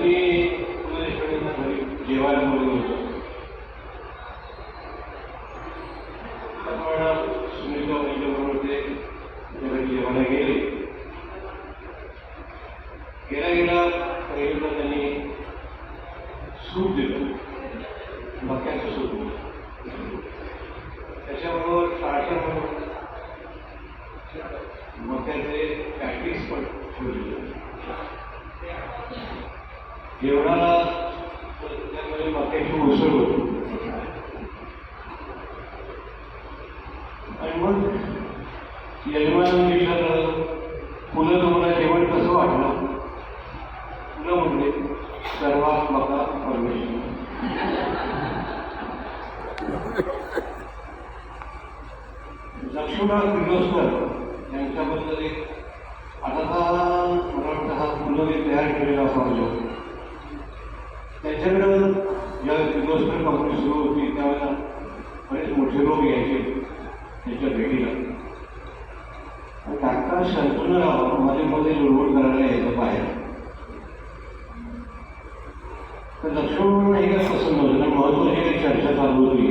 रात्री घरी जेवायला बोलवलं होतं. आपण सुनीता बरोबर ते घरी जेवायला गेले. गेला पहिल्यांदा त्यांनी सूप दिलं, मक्याचं सूप. त्याच्याबरोबर स्टार्टर म्हणून मक्याचे पॅकेट्स पण ठेवले. जेवणाला त्यामध्ये मक्याची उसळ होती. आणि मग यजमानांनी विचारलं, पुन्हा तुम्हाला जेवण कसं वाटलं? पुन्हा म्हणजे सर्वात मोठा परमेश्वर. लक्ष्मणराव किर्लोस्कर यांच्याबद्दल एक आता मला वाटतं हा पुन्हा तयार केलेला असावा. त्यांच्याकडं ज्या किर्लोस्कर कंपनी सुरू होती त्यावेळेला बरेच मोठे लोक यायचे त्यांच्या भेटीला. काका शंतनूराव मध्ये मध्ये लुडबुड करायला यायचं बाहेर. तर लक्ष्मण हे काय पसंत नव्हतं, कारण महत्वाची काही चर्चा चालू होती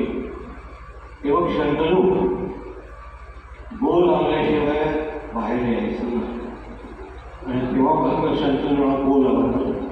तेव्हा शंतनू गोल लावल्याशिवाय बाहेर यायचं नाही. आणि तेव्हापासून शंतनूला गोल आवडतो.